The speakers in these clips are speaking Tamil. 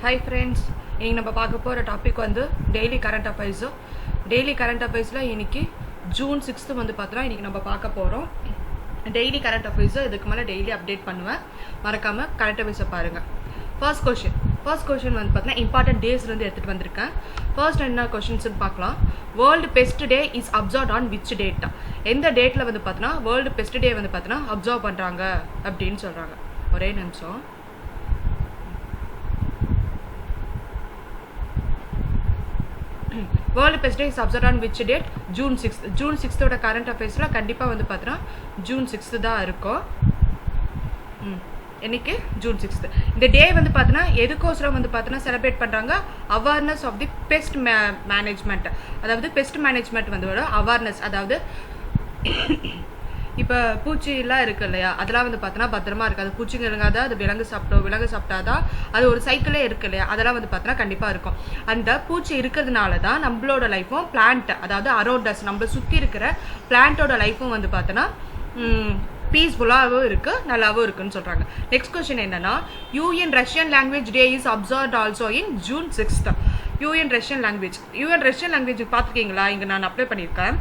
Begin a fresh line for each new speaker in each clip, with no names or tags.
Hi friends, இன்னைக்கு நம்ம பார்க்க போற டாபிக் வந்து daily current affairs. Daily current அஃபேர்ஸ்ல இன்னைக்கு ஜூன் 6th வந்து பார்த்தா இன்னைக்கு நம்ம பார்க்க போறோம். டெய்லி கரண்ட் அஃபேர்ஸ் இதுக்கு மேல டெய்லி அப்டேட் பண்ணுவேன். மறக்காம கரண்ட் அஃபேர்ஸ் பாருங்க. ஃபர்ஸ்ட் क्वेश्चन வந்து பார்த்தா இம்பார்ட்டன்ட் டேஸ்ல இருந்து எடுத்துட்டு வந்திருக்கேன். ஃபர்ஸ்ட் என்ன क्वेश्चंस பார்க்கலாம். World best day is observed on which date? எந்த டேட்ல வந்து பார்த்தா வேர்ல்ட் பெஸ்ட் டே வந்து பார்த்தா அப்சர்வ் பண்றாங்க அப்படினு சொல்றாங்க. ஒரே நிமிஷம். World Pest Day is observed on which date? June 6th. June 6th ஓட current affairs ல கண்டிப்பா வந்து பார்த்தா June 6th தான் இருக்கும். இன்னைக்கு June 6th. இந்த டே வந்து பார்த்தா எதுக்கோசரம் வந்து பார்த்தா செலிப்ரேட் பண்றாங்க? Awareness of the best management. அதாவது பெஸ்ட் மேனேஜ்மெண்ட் வந்து அவேர்னஸ், அதாவது இப்போ பூச்சிலாம் இருக்கு இல்லையா, அதெல்லாம் வந்து பார்த்தோன்னா பத்திரமா இருக்காது. பூச்சிங்க இருக்காது, அது விலங்கு சாப்பிட்டாதான் அது ஒரு சைக்கிளே இருக்கு இல்லையா, அதெல்லாம் வந்து பார்த்தோன்னா கண்டிப்பாக இருக்கும். அந்த பூச்சி இருக்கிறதுனால தான் நம்மளோட லைஃப்பும் பிளான்ட், அதாவது அரௌண்டஸ் நம்மளை சுற்றி இருக்கிற பிளான்ட்டோட லைஃப்பும் வந்து பார்த்தோன்னா பீஸ்ஃபுல்லாகவும் இருக்குது, நல்லாவும் இருக்குன்னு சொல்கிறாங்க. நெக்ஸ்ட் கொஸ்டின் என்னன்னா, UN Russian language day is observed also in June 6th. UN Russian language பார்த்துருக்கீங்களா? இங்கே நான் அப்ளை பண்ணியிருக்கேன்.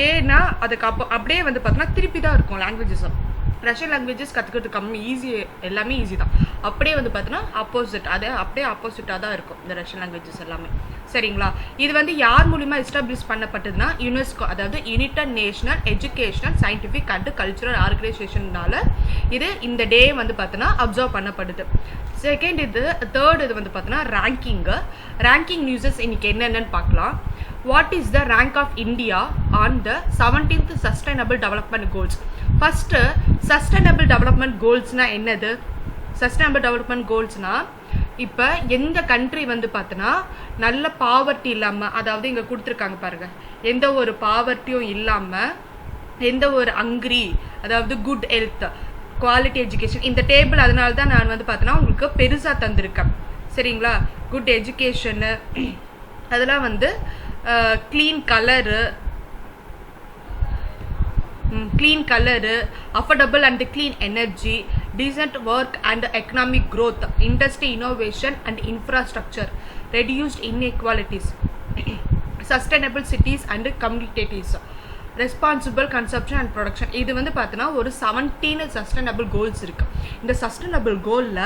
ஏன்னா அதுக்கு அப்படியே வந்து பார்த்தோன்னா திருப்பி தான் இருக்கும் லாங்குவேஜஸ். ரஷ்யன் லாங்குவேஜஸ் கற்றுக்கிறதுக்கு ஈஸி, எல்லாமே ஈஸி தான். அப்படியே வந்து பார்த்தோன்னா ஆப்போசிட், அது அப்படியே ஆப்போசிட்டாக தான் இருக்கும் இந்த ரஷ்யன் லாங்குவேஜஸ் எல்லாமே. சரிங்களா? இது வந்து யார் மூலிமா எஸ்டாப்ளிஷ் பண்ணப்பட்டதுன்னா யுனெஸ்கோ, அதாவது united national educational scientific and cultural ஆர்கனைசேஷன்னால இது இந்த டே வந்து பார்த்தோன்னா அப்சர்வ் பண்ணப்படுது. செகண்ட் தேர்ட் இது வந்து பார்த்தோன்னா ரேங்கிங் நியூஸஸ் இன்னைக்கு என்னென்னு பார்க்கலாம். What is the rank of India on the 17th Sustainable Development Goals? First, Sustainable Development Goalsனா என்னது? Sustainable Development Goalsனா இப்போ எந்த கண்ட்ரி வந்து பார்த்தோன்னா நல்ல பாவர்ட்டி இல்லாமல், அதாவது இங்கே கொடுத்துருக்காங்க பாருங்க, எந்த ஒரு பாவர்ட்டியும் இல்லாமல், எந்த ஒரு ஹங்கிரி, அதாவது குட் ஹெல்த், குவாலிட்டி எஜுகேஷன், இந்த டேபிள் அதனால தான் நான் வந்து பார்த்தோன்னா உங்களுக்கு பெருசாக தந்திருக்கேன். சரிங்களா? குட் எஜுகேஷனு, அதெல்லாம் வந்து clean color, affordable and clean energy, decent work and economic growth, industry innovation and infrastructure, reduced inequalities, sustainable cities and communities, responsible consumption and production. இது வந்து பார்த்தோன்னா ஒரு 17 சஸ்டைனபிள் கோல்ஸ் இருக்கு. இந்த சஸ்டைனபிள் கோலில்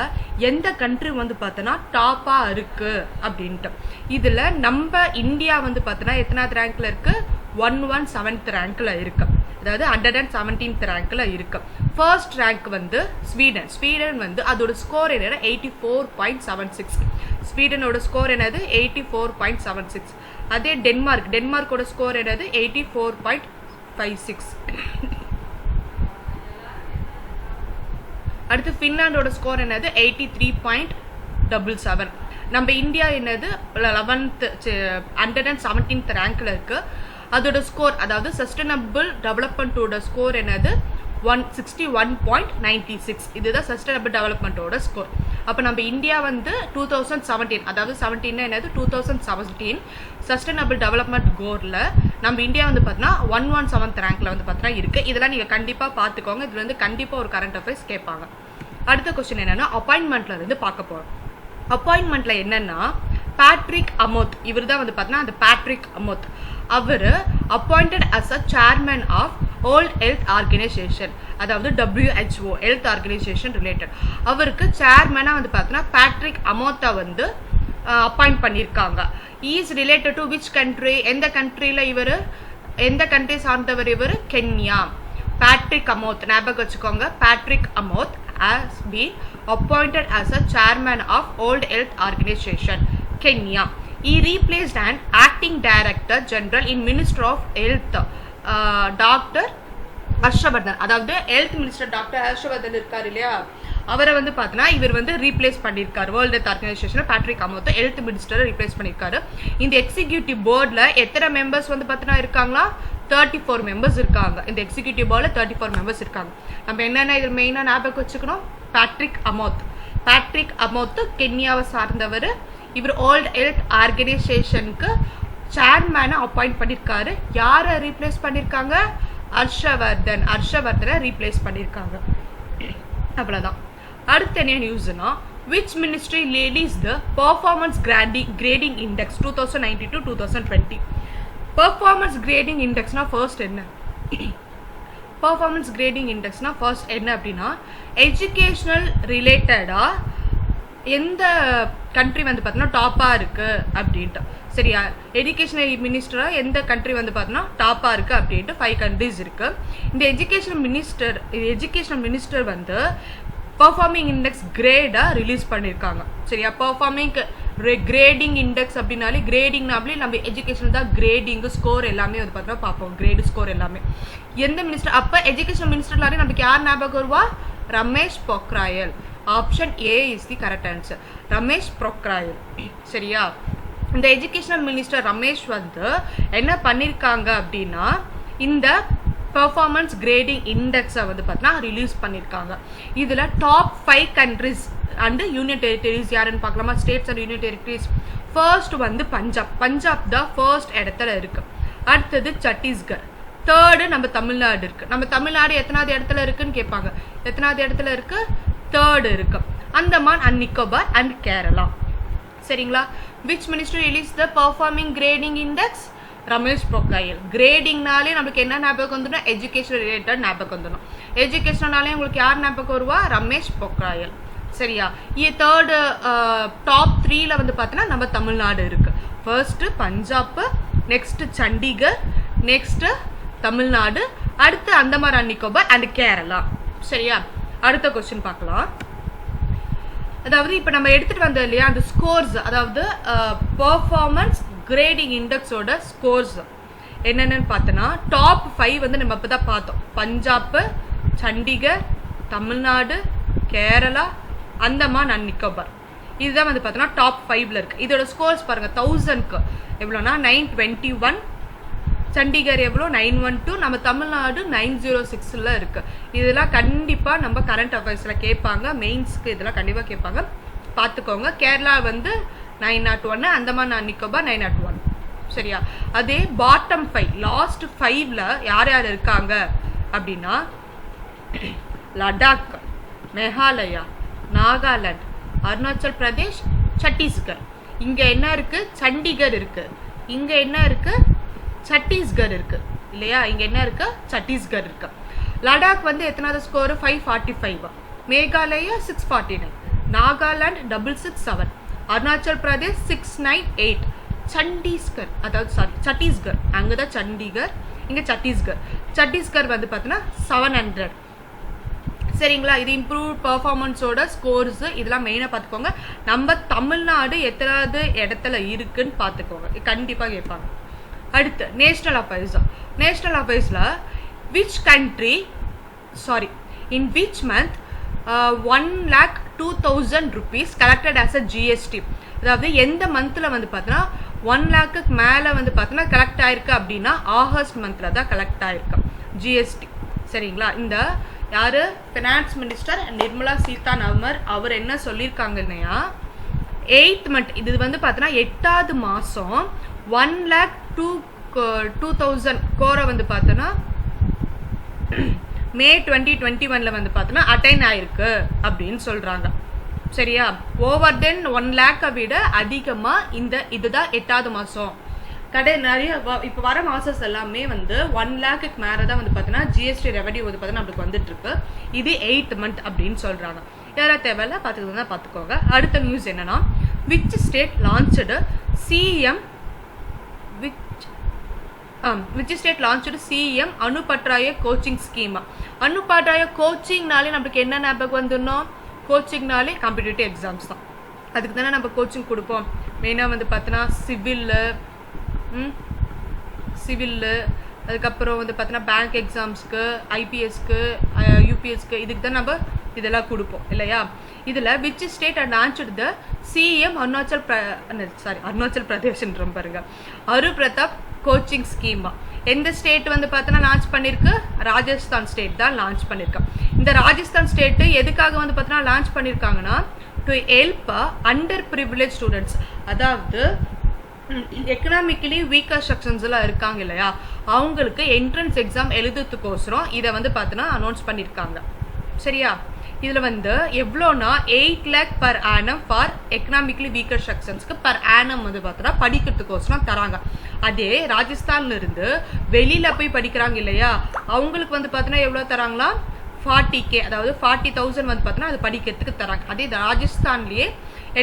எந்த கண்ட்ரி வந்து பார்த்தோன்னா டாப்பாக இருக்கு அப்படின்ட்டு. இதில் நம்ம இந்தியா வந்து பார்த்தோன்னா எத்தனாவது ரேங்க்ல இருக்கு? 117th ரேங்க்ல இருக்கு, அதாவது 117th ரேங்க்ல இருக்கு. ஃபர்ஸ்ட் ரேங்க் வந்து ஸ்வீடன் வந்து அதோட ஸ்கோர் என்னன்னா 84.76. ஸ்வீடனோட ஸ்கோர் என்னது? 84.76. அதே டென்மார்க்கோட ஸ்கோர் என்னது? 84.56. அடுத்து ஃபின்லாண்டோட ஸ்கோர் என்னது? 83.77. நம்ம இந்தியா என்னது? 117th ரேங்க்ல இருக்கு. அதோட ஸ்கோர், அதாவது சஸ்டைனபிள் டெவலப்மெண்ட்டோட ஸ்கோர் என்னது? 161.96. இதுதான் சஸ்டைனபிள் டெவலப்மெண்ட்டோட ஸ்கோர். அப்போ நம்ம இந்தியா வந்து 2017, அதாவது 17 என்னது? 2017 சஸ்டைனபிள் டெவலப்மெண்ட் கோலில் நம்ம இந்தியா வந்து பார்த்தோன்னா 117th ரேங்க்ல வந்து பார்த்தோன்னா இருக்கு. இதெல்லாம் நீங்கள் கண்டிப்பாக பார்த்துக்கோங்க. இதுல வந்து கண்டிப்பாக ஒரு கரண்ட் அஃபேர்ஸ் கேட்பாங்க. அடுத்த கொஸ்டின் என்னன்னா, அப்பாயின்மெண்ட்ல இருந்து பார்க்க போறோம். அப்பாயின்மெண்ட்ல என்னன்னா, பேட்ரிக் அமோத், இவர் தான் வந்து பார்த்தோன்னா அந்த பேட்ரிக் அமோத், அவர் appointed as a chairman of World health Organization, அதாவது WHO ஹெல்த் ஆர்கனைசேஷன் ரிலேட்டட். அவருக்கு சேர்மனாக வந்து பார்த்தோன்னா பேட்ரிக் அமோத்தை வந்து அப்பாயிண்ட் பண்ணியிருக்காங்க. Is related to which country? எந்த கண்ட்ரியில் இவர், எந்த கண்ட்ரி சார்ந்தவர் இவர்? கென்யா. பேட்ரிக் அமோத் ஞாபகம் வச்சுக்கோங்க. Patrick Amod has been appointed as a chairman of World Health Organization, Kenya. He replaced an acting director general in Ministry of Health, doctor Harshvardhan. அதாவது ஹெல்த் மினிஸ்டர் டாக்டர் ஹர்ஷவர்தன் இருக்காரு இல்லையா, அவரை வந்து பார்த்தோன்னா இவர் வந்து ரீப்ளேஸ் பண்ணியிருக்காரு. World health organisation Patrick Amoth health மினிஸ்டரை ரீப்ளேஸ் பண்ணியிருக்காரு. இந்த எக்ஸிக்யூட்டிவ் போர்டில் எத்தனை மெம்பர்ஸ் வந்து பார்த்தோன்னா இருக்காங்களா? 34 மெம்பர்ஸ் இருக்காங்க. இந்த எக்ஸிக்யூட்டிவ் போர்டில் 34 மெம்பர்ஸ் இருக்காங்க. நம்ம என்னென்ன இதில் மெயினாக ஞாபகம் வச்சுக்கணும்? பேட்ரிக் அமோத் கென்யாவை சார்ந்தவர். இவர் வேர்ல்ட் ஹெல்த் ஆர்கனைசேஷனுக்கு சேர்மேனை அப்பாயிண்ட் பண்ணியிருக்காரு. யாரை ரீப்ளேஸ் பண்ணியிருக்காங்க? ஹர்ஷவர்தனை ரீப்ளேஸ் பண்ணியிருக்காங்க. அவ்வளோதான். அடுத்து என்ன நியூஸ்னா, which ministry released the performance grading index 2019 to 2020? Performance grading index na first enna? Performance grading index na first enna அப்படினா educational related எந்த கண்ட்ரி வந்து பார்த்தீங்கன்னா டாப்பாக இருக்குது அப்படின்ட்டு சரியா. எஜுகேஷனல் மினிஸ்டராக எந்த கண்ட்ரி வந்து பார்த்தீங்கன்னா டாப்பாக இருக்குது அப்படின்ட்டு 5 கண்ட்ரிஸ் இருக்குது. இந்த எஜுகேஷனல் மினிஸ்டர் வந்து பர்ஃபார்மிங் இண்டெக்ஸ் கிரேடாக ரிலீஸ் பண்ணியிருக்காங்க சரியா. பர்ஃபார்மிங் கிரேடிங் இண்டெக்ஸ் அப்படின்னாலே கிரேடிங்னாலே நம்ம எஜுகேஷன் தான் கிரேடிங்கு ஸ்கோர் எல்லாமே வந்து பார்த்தீங்கன்னா பார்ப்போம். கிரேடு ஸ்கோர் எல்லாமே எந்த மினிஸ்டர் அப்போ எஜுகேஷனல் மினிஸ்டர்னாலே நமக்கு யார் ஞாபகம் வருவா? Ramesh Pokhriyal. Option A is the correct answer. Ramesh Pokhriyal சரியா. இந்த எஜுகேஷனல் மினிஸ்டர் ரமேஷ் வந்து என்ன பண்ணியிருக்காங்க அப்படின்னா இந்த பெர்ஃபார்மன்ஸ் கிரேடிங் இண்டெக்ஸை வந்து பார்த்தீங்கன்னா ரிலீஸ் பண்ணியிருக்காங்க. இதில் top 5 countries and union territories யாருன்னு பார்க்கலாமா? States and union territories. First வந்து பஞ்சாப் தான் ஃபர்ஸ்ட் இடத்துல இருக்கு. அடுத்தது சத்தீஸ்கர். தேர்டு நம்ம தமிழ்நாடு இருக்கு. நம்ம தமிழ்நாடு எத்தனாவது இடத்துல இருக்குன்னு கேட்பாங்க. எத்தனாவது இடத்துல இருக்கு? தேர்டு இருக்கு. அந்தமான் அண்ட் நிக்கோபார் அண்ட் கேரளா சரிங்களா. Which ministry release the performing grading index? Ramesh Pokhriyal. கிரேடிங்னாலே நம்மளுக்கு என்ன ஞாபகம் வந்துடும்? எஜுகேஷன் ரிலேட்டட் ஞாபகம் வந்துடும். எஜுகேஷனாலே உங்களுக்கு யார் ஞாபகம் வருவா? ரமேஷ் பொக்ராயல் சரியா. தேர்டு டாப் 3ல வந்து பார்த்தீங்கன்னா நம்ம தமிழ்நாடு இருக்கு. First Punjab, next Chandigarh, next Tamil Nadu, அடுத்து அந்தமான் அண்ட் நிக்கோபார் அண்ட் கேரளா சரியா. அடுத்த கொஸ்டின் பார்க்கலாம். அதாவது இப்போ நம்ம எடுத்துட்டு வந்தோம் இல்லையா அந்த ஸ்கோர்ஸ், அதாவது பெர்ஃபார்மன்ஸ் கிரேடிங் இண்டெக்ஸோட ஸ்கோர்ஸ் என்னென்னு பார்த்தோன்னா டாப் 5 வந்து நம்ம இப்போ தான் பார்த்தோம். பஞ்சாப், சண்டிகர், தமிழ்நாடு, கேரளா, அந்தமான் அண்ட் நிக்கோபார். இதுதான் வந்து பார்த்தோன்னா டாப் 5ல இருக்கு. இதோட ஸ்கோர்ஸ் பாருங்க 1000க்கு எவ்வளோனா 921, சண்டிகர் எவ்வளோ 912, நம்ம தமிழ்நாடு 906ல இருக்கு. இதெல்லாம் கண்டிப்பாக நம்ம கரண்ட் அஃபேர்ஸில் கேட்பாங்க. மெயின்ஸ்க்கு இதெல்லாம் கண்டிப்பாக கேட்பாங்க, பார்த்துக்கோங்க. கேரளா வந்து 901, அந்தமான் அண்ட் நிக்கோபார் 901 சரியா. அதே பாட்டம் 5 லாஸ்ட் 5ல யார் யார் இருக்காங்க அப்படின்னா லடாக், மேகாலயா, நாகாலாந்து, அருணாச்சல் பிரதேஷ், சத்தீஸ்கர். இங்க என்ன இருக்கு? சண்டிகர் இருக்கு. இங்க என்ன இருக்கு? சத்தீஸ்கர் இருக்கு இல்லையா. இங்க என்ன இருக்கு? சத்தீஸ்கர் இருக்கு. லடாக் வந்து எத்தனாவது ஸ்கோர்? 545. மேகாலயா 649, நாகாலாந்து 667, அருணாச்சல் பிரதேஷ் 698, சண்டீஸ்கர் அதாவது சத்தீஸ்கர் அங்கதான் சண்டிகர், இங்க சத்தீஸ்கர் வந்து பார்த்தீங்கன்னா 700 சரிங்களா. இது இம்ப்ரூவ் பர்ஃபார்மன்ஸோட ஸ்கோர்ஸ் இதெல்லாம் மெயினாக பார்த்துக்கோங்க. நம்ம தமிழ்நாடு எத்தனாவது இடத்துல இருக்குன்னு பார்த்துக்கோங்க, கண்டிப்பாக கேட்பாங்க. அடுத்து நேஷனல் அஃபேர்ஸில் in which month 1,02,000 rupees collected as a GST. அதாவது எந்த மந்த்தில் வந்து பார்த்தீங்கன்னா 1 lakhக்கு மேலே வந்து பார்த்தீங்கன்னா கலெக்ட் ஆயிருக்கு அப்படின்னா ஆகஸ்ட் மந்த்தில் தான் கலெக்ட் ஆயிருக்கு ஜிஎஸ்டி சரிங்களா. இந்த யாரு? ஃபினான்ஸ் மினிஸ்டர் நிர்மலா சீதாராமன் அவர் என்ன சொல்லியிருக்காங்க இல்லையா 8th month இது வந்து பார்த்தீங்கன்னா 8வது மாதம் 1,02,000 கோரை வந்து பார்த்தோன்னா மே 2021 வந்து பார்த்தோன்னா அட்டைன் ஆயிருக்கு அப்படின்னு சொல்றாங்க சரியா. ஓவர் தென் 1 lakh விட அதிகமாக இதுதான் 8வது மாதம். நிறைய இப்போ வர மாசஸ் எல்லாமே வந்து 1 lakhக்கு மேலே தான் வந்து பார்த்தீங்கன்னா ஜிஎஸ்டி ரெவன்யூ வந்து பார்த்தீங்கன்னா நம்மளுக்கு வந்துட்டு இருக்கு. இது 8th month அப்படின்னு சொல்றாங்க. யாராவது தேவையில்ல பார்த்துக்கோங்க. அடுத்த நியூஸ் என்னன்னா which state launched CM Anuprati coaching scheme. Anuprati கோச்சிங்னாலே நம்மளுக்கு என்ன ஞாபகம் வந்துடணும்? கோச்சிங்னாலே காம்படிட்டிவ் எக்ஸாம்ஸ் தான். அதுக்கு தானே நம்ம கோச்சிங் கொடுப்போம். மெயினாக வந்து பார்த்தோன்னா சிவில்லு அதுக்கப்புறம் வந்து பார்த்தீங்கன்னா பேங்க் எக்ஸாம்ஸ்க்கு, ஐபிஎஸ்க்கு, யூபிஎஸ்க்கு இதுக்கு தான் நம்ம இதெல்லாம் கொடுப்போம் இல்லையா. இதில் which state launched the CM Arunachal பிரதேஷ்ன்ற பாருங்க பிரதாப் கோச்சிங் ஸ்கீமா. எந்த ஸ்டேட் வந்து பார்த்தோன்னா லான்ச் பண்ணியிருக்கு? ராஜஸ்தான் ஸ்டேட் தான் லான்ச் பண்ணியிருக்கேன். இந்த ராஜஸ்தான் ஸ்டேட்டு எதுக்காக வந்து பார்த்தோன்னா லான்ச் பண்ணியிருக்காங்கன்னா to help under privilege students, அதாவது எக்கனாமிக்கலி வீக்கர் செக்ஷன்ஸ் எல்லாம் இருக்காங்க இல்லையா அவங்களுக்கு என்ட்ரன்ஸ் எக்ஸாம் எழுதுறதுக்கோசரம் இதை வந்து பார்த்தோன்னா அனௌன்ஸ் பண்ணியிருக்காங்க சரியா. இதில் வந்து எவ்வளோனா 8 lakh per annum for economically weaker செக்ஷன்ஸ்க்கு பர் ஆனம் வந்து பார்த்தோன்னா படிக்கிறதுக்கோசரம் தராங்க. அதே ராஜஸ்தான்ல இருந்து வெளியில போய் படிக்கிறாங்க இல்லையா, அவங்களுக்கு வந்து பார்த்தோன்னா எவ்வளோ தராங்களா 40K, அதாவது 40,000 வந்து பார்த்தோன்னா அது படிக்கிறதுக்கு தராங்க. அதே ராஜஸ்தான்லேயே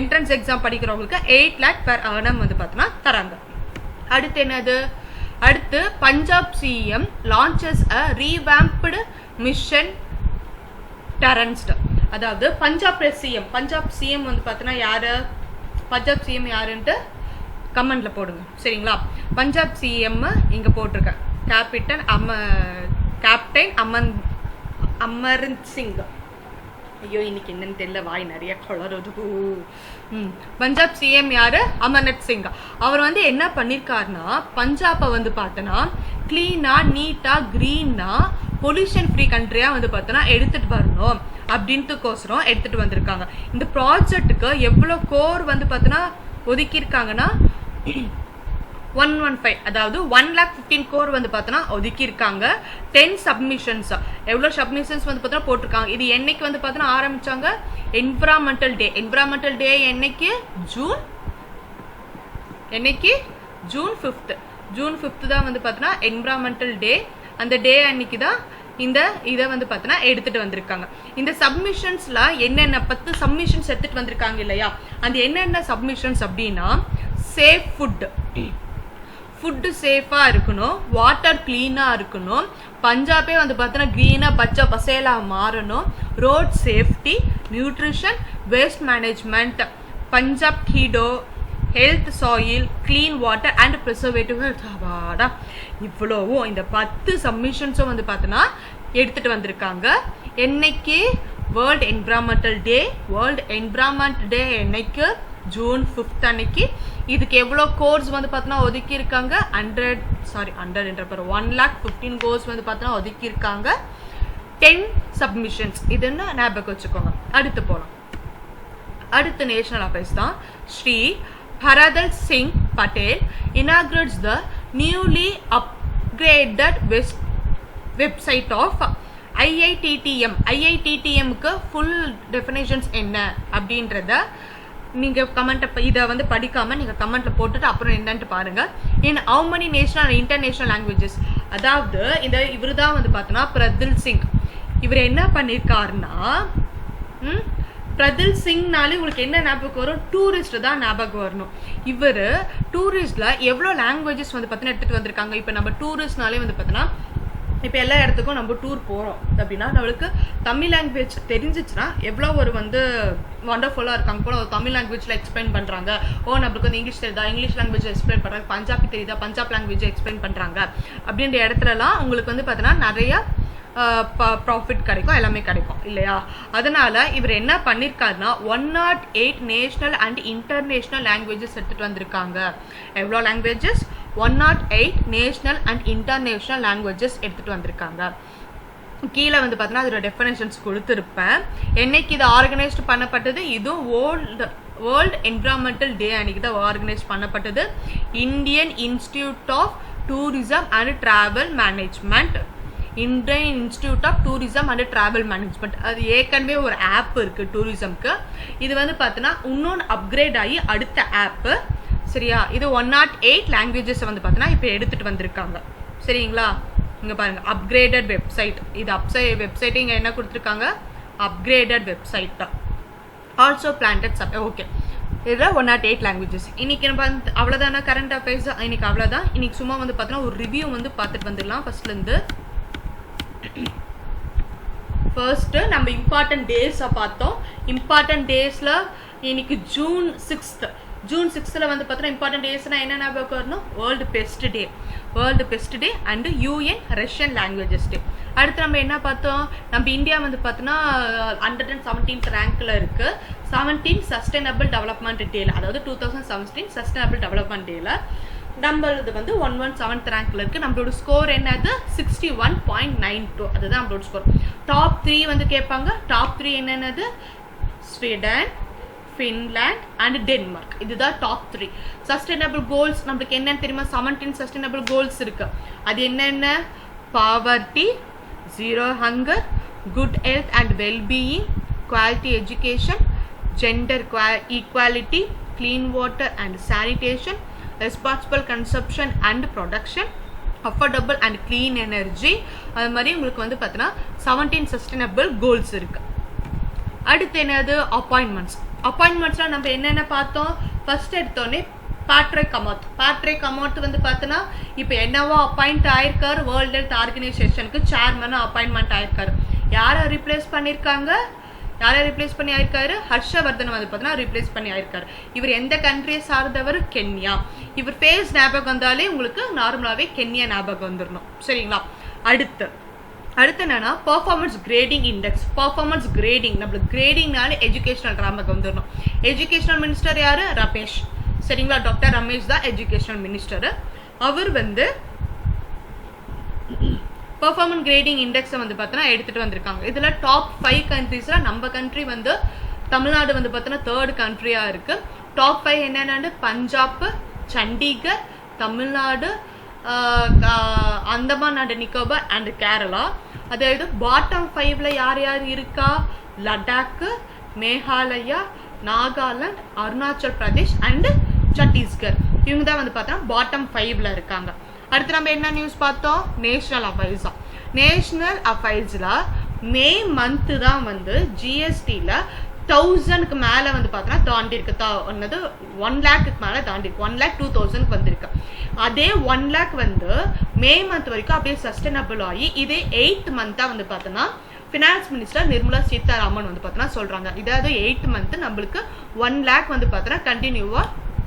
என்ட்ரன்ஸ் எக்ஸாம் படிக்கிறவங்களுக்கு 8 lakh per annum வந்து பார்த்தோன்னா தராங்க. அடுத்து என்னது, அடுத்து பஞ்சாப் சிஎம் லான்ச்சஸ் அ ரீவாம்ப்டு மிஷன் டெரன்ஸ்ட். அதாவது பஞ்சாப் சிஎம் வந்து பார்த்தோன்னா யாரு, பஞ்சாப் சிஎம் யாருன்ட்டு கமெண்ட்ல போடுங்க சரிங்களா. பஞ்சாப் சிஎம் இங்க போட்டிருக்கேன், கேப்டன் அமரிந்தர் சிங். ஐயோ இன்னைக்கு என்னன்னு தெரியல, வாய் நிறைய குளறுது. பஞ்சாப் சிஎம் யாரு, அமரிந்தர் சிங். அவர் வந்து என்ன பண்ணிருக்காருன்னா பஞ்சாபை வந்து பார்த்தோன்னா கிளீனா நீட்டா கிரீனா பொல்யூஷன் ஃப்ரீ கண்ட்ரியா வந்து பார்த்தோன்னா எடுத்துட்டு வரணும் அப்படின்ட்டுக்கோசரம் எடுத்துட்டு வந்திருக்காங்க. இந்த ப்ராஜெக்டுக்கு எவ்வளோ கோர் வந்து பார்த்தோன்னா ஒதுக்கி இருக்காங்கன்னா 115, அதாவது 1,15,000 crore வந்து பார்த்தோன்னா ஒதுக்கி இருக்காங்க. 10 சப்மிஷன்ஸ், எவ்வளோ சப்மிஷன்ஸ் வந்து பார்த்தோன்னா போட்டிருக்காங்க. இது என்னைக்கு வந்து பார்த்தோன்னா ஆரம்பிச்சாங்க, என்விரான்மெண்டல் டே என்னைக்கு, ஜூன் 5 தான் வந்து பார்த்தோன்னா என்விரான்மெண்டல் டே. அந்த டே அன்னைக்கு தான் இந்த இதை வந்து பார்த்தோன்னா எடுத்துட்டு வந்திருக்காங்க. இந்த சப்மிஷன்ஸ்ல என்னென்ன 10 சப்மிஷன்ஸ் எடுத்துட்டு வந்திருக்காங்க இல்லையா, அந்த என்னென்ன சப்மிஷன்ஸ் அப்படின்னா சேஃப் ஃபுட்டு சேஃபாக இருக்கணும், வாட்டர் கிளீனாக இருக்கணும், பஞ்சாபே வந்து பார்த்தோன்னா க்ரீனாக பச்சை பசேலாக மாறணும், road safety, nutrition, waste management, Punjab கீடோ, health soil, clean water and preservative health. அவாடா இவ்வளவும் இந்த 10 சப்மிஷன்ஸும் வந்து பார்த்தோன்னா எடுத்துட்டு வந்திருக்காங்க. என்னைக்கு, வேர்ல்ட் என்விரான்மெண்ட் டே என்னைக்கு, ஜூன் 5 அன்னைக்கு. இதுக்கு எவ்வளோ கோர்ஸ் வந்து பார்த்தோன்னா ஒதுக்கி இருக்காங்க, 1,15,000 கோர்ஸ் வந்து பார்த்தோன்னா ஒதுக்கி இருக்காங்க. 10 சப்மிஷன்ஸ், இதுன்னு ஞாபகம் வச்சுக்கோங்க. அடுத்து போகலாம். அடுத்து நேஷனல் அஃபேர்ஸ் தான். Shri Haradal Singh Patel inaugurates the newly upgraded website of IITTM. IITTMக்கு ஃபுல் டெஃபினேஷன்ஸ் என்ன அப்படின்றத நீங்கள் கமெண்ட் இதை வந்து படிக்காமல் நீங்கள் கமெண்ட்டில் போட்டுட்டு அப்புறம் என்னன்ட்டு பாருங்கள். In how many national and international languages. அதாவது இவர் தான் வந்து பார்த்தோன்னா பிரதில் சிங். இவர் என்ன பண்ணியிருக்காருன்னா, பிரதில் சிங்னாலே உங்களுக்கு என்ன ஞாபகம் வரும், டூரிஸ்ட் தான் ஞாபகம் வரணும். இவர் டூரிஸ்ட்ல எவ்வளோ லாங்குவேஜஸ் வந்து பார்த்தீங்கன்னா எடுத்துகிட்டு வந்திருக்காங்க. இப்போ நம்ம டூரிஸ்ட்னாலே வந்து பார்த்தோன்னா இப்போ எல்லா இடத்துக்கும் நம்ம டூர் போகிறோம் அப்படின்னா நம்மளுக்கு தமிழ் லாங்குவேஜ் தெரிஞ்சிச்சுன்னா எவ்வளோ ஒரு வந்து வண்டர்ஃபுல்லாக இருக்காங்க போல. ஒரு தமிழ் லாங்குவேஜில் எக்ஸ்பிளைன் பண்ணுறாங்க, நம்மளுக்கு வந்து இங்கிலீஷ் தெரியுதா, இங்கிலீஷ் லாங்குவேஜ் எக்ஸ்பிளைன் பண்ணுறாங்க, பஞ்சாபி தெரியுதா, பஞ்சாப் லாங்குவேஜ் எக்ஸ்பிளைன் பண்ணுறாங்க அப்படின்ற இடத்துலலாம் உங்களுக்கு வந்து பார்த்தோன்னா நிறைய ப்ராஃபிட் கிடைக்கும், எல்லாமே கிடைக்கும் இல்லையா. அதனால இவர் என்ன பண்ணியிருக்காருன்னா 108 நேஷனல் அண்ட் இன்டர்நேஷனல் லாங்குவேஜஸ் எடுத்துகிட்டு வந்திருக்காங்க. எவ்வளோ languages, 108 national and international languages எடுத்துகிட்டு வந்திருக்காங்க. கீழே வந்து பார்த்தோன்னா அதோட டெஃபினேஷன்ஸ் கொடுத்துருப்பேன். என்னைக்கு இது ஆர்கனைஸ்டு பண்ணப்பட்டது, இதுவும் வேர்ல்ட் என்விரான்மெண்டல் டே அன்னைக்கு தான் ஆர்கனைஸ் பண்ணப்பட்டது. Indian Institute of Tourism and Travel Management, Indian Institute of Tourism and Travel Management. அது ஏற்கனவே ஒரு ஆப் இருக்குது டூரிசம்க்கு. இது வந்து பார்த்தோன்னா இன்னொன்று அப்கிரேட் ஆகி அடுத்த ஆப்பு சரியா. இது 108 லாங்குவேஜஸ் வந்து பார்த்தோன்னா இப்போ எடுத்துகிட்டு வந்திருக்காங்க சரிங்களா. இங்கே பாருங்கள், அப்கிரேடட் வெப்சைட். இது வெப்சைட் இங்கே என்ன கொடுத்துருக்காங்க, அப்கிரேடட் வெப்சைட் தான். Also planted okay. இதில் 108 லாங்குவேஜஸ். இன்னைக்கு நம்ம அவ்வளோதானே கரண்ட் அஃபேர்ஸ். இன்னைக்கு அவ்வளோதான். இன்னைக்கு சும்மா வந்து பார்த்தோன்னா ஒரு ரிவ்யூ வந்து பார்த்துட்டு வந்துடலாம் ஃபர்ஸ்ட்லேருந்து. ஃபர்ஸ்ட் நம்ம இம்பார்ட்டன்ட் டேஸை பார்த்தோம். இம்பார்ட்டன்ட் டேஸில் இன்னைக்கு ஜூன் 6 வந்து பார்த்தோன்னா இம்பார்ட்டன்ட் டேஸ்னா என்ன ஞாபகம் வரணும், world best day and UN Russian languages day. அடுத்து நம்ம என்ன பார்த்தோம், நம்ம இந்தியா வந்து பார்த்தோன்னா 117th ரேங்க்ல இருக்கு. 17 சஸ்டைனபிள் டெவலப்மெண்ட் டேல, அதாவது 2017 சஸ்டைனபிள் டெவலப்மெண்ட் டேல நம்மளது வந்து 117th ரேங்க்ல இருக்கு. நம்மளோட ஸ்கோர் என்னது 61.92, அதுதான் நம்மளோட ஸ்கோர். டாப் 3 வந்து கேட்பாங்க. டாப் 3 என்னென்னது, ஸ்வீடன், ஃபின்லாண்ட் அண்ட் டென்மார்க். இதுதான் டாப் 3. சஸ்டைனபிள் கோல்ஸ் நம்மளுக்கு என்னன்னு தெரியுமா, 17 சஸ்டைனபிள் கோல்ஸ் இருக்கு. அது என்னென்ன, poverty, zero hunger, good health and wellbeing, quality education, gender equality, clean water and sanitation, responsible consumption and production, affordable and clean energy. அது மாதிரி உங்களுக்கு வந்து பார்த்தீங்கன்னா 17 சஸ்டைனபிள் கோல்ஸ் இருக்கு. அடுத்து என்னது அப்பாயின்மெண்ட்ஸ்லாம் நம்ம என்னென்ன பார்த்தோம். ஃபர்ஸ்ட் எடுத்தோடனே பேட்ரிக் கமோத் வந்து பார்த்தோன்னா இப்போ என்னவோ அப்பாயிண்ட் ஆயிருக்காரு. வேர்ல்டு ஹெல்த் ஆர்கனைசேஷனுக்கு சேர்மனாக அப்பாயின்மெண்ட் ஆயிருக்காரு. யாரை ரிப்ளேஸ் பண்ணி ஆயிருக்காரு? ஹர்ஷவர்தன் வந்து பார்த்தீங்கன்னா ரிப்ளேஸ் பண்ணி ஆயிருக்காரு. இவர் எந்த கண்ட்ரியை சார்ந்தவர்? கென்யா. இவர் ஃபேஸ் ஞாபகம் வந்தாலே உங்களுக்கு நார்மலாகவே கென்யா ஞாபகம் வந்துடணும். சரிங்களா? அடுத்து என்னன்னா performance grading index. Performance grading நம்மளுக்கு கிரேடிங்னால எஜுகேஷனல் ஞாபகம் வந்துடணும். எஜுகேஷனல் மினிஸ்டர் யாரு? ரமேஷ். சரிங்களா? டாக்டர் ரமேஷ் தான் எஜுகேஷனல் மினிஸ்டர். அவர் வந்து பெர்ஃபார்மன்ஸ் கிரேடிங் இண்டெக்ஸை வந்து பார்த்தோன்னா எடுத்துட்டு வந்திருக்காங்க. இதுல டாப் 5 கண்ட்ரீஸ்ல நம்ம கண்ட்ரி வந்து தமிழ்நாடு வந்து பார்த்தோன்னா 3rd கண்ட்ரியா இருக்கு. டாப் 5 என்னென்னு பஞ்சாப், சண்டிகர், தமிழ்நாடு, அந்தமான் அண்ட் நிக்கோபார் அண்ட் கேரளா. அதாவது பாட்டம் 5ல யார் இருக்கா? லடாக், மேகாலயா, நாகாலாந்து, அருணாச்சல் பிரதேஷ் அண்ட் சத்தீஸ்கர். இவங்க தான் வந்து பார்த்தோன்னா பாட்டம் 5ல இருக்காங்க. அடுத்து நம்ம என்ன நியூஸ் பார்த்தோம்? நேஷனல் அஃபைர்ஸ்ல மே மந்த் தான் வந்து ஜிஎஸ்டில 1000க்கு மேல வந்து பார்த்தோன்னா தாண்டி இருக்கு. 1 lakhக்கு மேல தாண்டி இருக்கு. 1,02,000 வந்திருக்கு. அதே 1 lakh வந்து மே மந்த் வரைக்கும் அப்படியே சஸ்டைனபிள் ஆகி இதே 8th மந்த்தா வந்து பார்த்தோன்னா ஃபினான்ஸ் மினிஸ்டர் நிர்மலா சீதாராமன் வந்து பார்த்தோன்னா சொல்றாங்க. இதாவது 8th மந்த் நம்மளுக்கு 1 lakh வந்து பார்த்தோன்னா கண்டினியூவா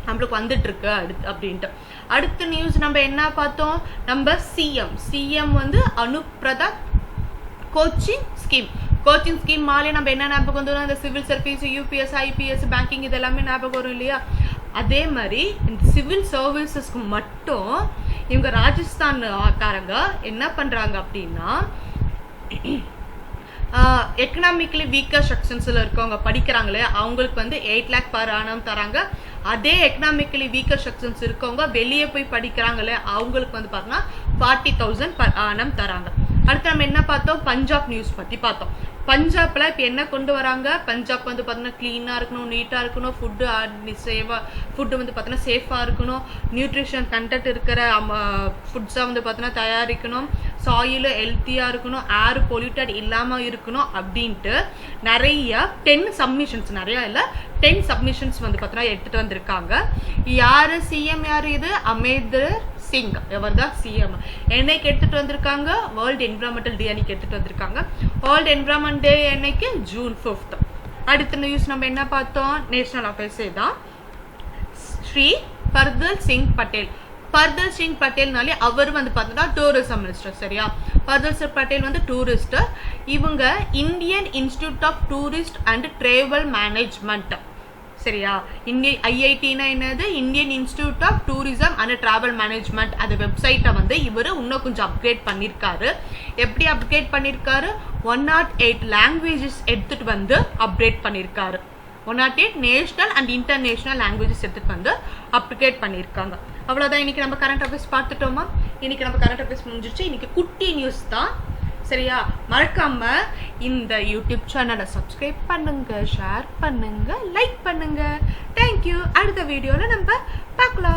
நம்மளுக்கு வந்துட்டு இருக்கு அப்படின்ட்டு. அடுத்த நியூஸ் நம்ம என்ன பார்த்தோம்? நம்ம சிஎம் வந்து அனுப்பிரதா கோச்சிங் ஸ்கீம் மாலே நம்ம என்ன ஞாபகம் வந்துடும்? இந்த civil service, UPS, IPS, banking இதெல்லாமே ஞாபகம் வரும் இல்லையா? அதே மாதிரி இந்த சிவில் சர்வீசஸ்க்கு மட்டும் இவங்க ராஜஸ்தான் காரங்க என்ன பண்றாங்க அப்படின்னா எக்கனாமிக்கலி வீக்கர் செக்ஷன்ஸ்ல இருக்கவங்க படிக்கிறாங்களே அவங்களுக்கு வந்து 8 lakh per annum தராங்க. அதே எக்கனாமிக்கலி வீக்கர் செக்ஷன்ஸ் இருக்கவங்க வெளியே போய் படிக்கிறாங்களே அவங்களுக்கு வந்து பார்த்தோம்னா 40,000 per annum தராங்க. அடுத்து நம்ம என்ன பார்த்தோம்? பஞ்சாப் நியூஸ் பத்தி பார்த்தோம். பஞ்சாப்ல இப்ப என்ன கொண்டு வராங்க? பஞ்சாப் வந்து பார்த்தீங்கன்னா கிளீனா இருக்கணும், நீட்டா இருக்கணும், ஃபுட்டு வந்து பார்த்தீங்கன்னா சேஃபா இருக்கணும், நியூட்ரிஷன் கண்டென்ட் இருக்கிற ஃபுட்ஸா வந்து பார்த்தீங்கன்னா தயாரிக்கணும், சாயில் ஹெல்த்தியா இருக்கணும், ஏர் பொல்யூட்டட் இல்லாம இருக்கணும் அப்படின்ட்டு நிறைய 10 சப்மிஷன்ஸ் வந்து பார்த்தீங்கன்னா எடுத்துட்டு வந்திருக்காங்க. யாரு சிஎம்? யாரு இது? அமேந்தர் சிங். இவர் தான் சிஎம். என்னைக்கு எடுத்துட்டு வந்திருக்காங்க? வேர்ல்டு என்விரான்மெண்டல் டே அன்னைக்கு எடுத்துட்டு வந்திருக்காங்க. வேர்ல்டு என்விரான்மெண்ட் டே அன்னைக்கு June 5th. அடுத்த நியூஸ் நம்ம என்ன பார்த்தோம்? நேஷனல் அஃபேர்ஸே தான். ஸ்ரீ பர்தல் சிங் பட்டேல்னாலே அவர் வந்து பார்த்தோம்னா டூரிசம் மினிஸ்டர். சரியா? பர்தல் சிங் பட்டேல் வந்து டூரிஸ்ட். இவங்க Indian Institute of Tourist and Travel Management. சரியா? ஐஐடினா என்னது? Indian Institute of Tourism and Travel Management. அந்த வெப்சைட்டை வந்து இவர் இன்னும் கொஞ்சம் அப்கிரேட் பண்ணியிருக்காரு. எப்படி அப்கிரேட் பண்ணியிருக்காரு? 108 லாங்குவேஜஸ் எடுத்துட்டு வந்து அப்கிரேட் பண்ணியிருக்காரு. 108 நேஷனல் அண்ட் இன்டர்நேஷனல் லாங்குவேஜஸ் எடுத்துட்டு வந்து அப்கிரேட் பண்ணியிருக்காங்க. அவ்வளோதான். இன்னைக்கு நம்ம கரண்ட் அஃபேர்ஸ் பார்த்துட்டோமா? இன்னைக்கு நம்ம கரண்ட் அஃபேர்ஸ் முடிஞ்சிச்சு. இன்னைக்கு குட்டி நியூஸ் தான். சரியா? மறக்காம இந்த யூடியூப் சேனலை சப்ஸ்கிரைப் பண்ணுங்க, ஷேர் பண்ணுங்க, லைக் பண்ணுங்க. தேங்க்யூ. அடுத்த வீடியோல நம்ம பார்க்கலாம்.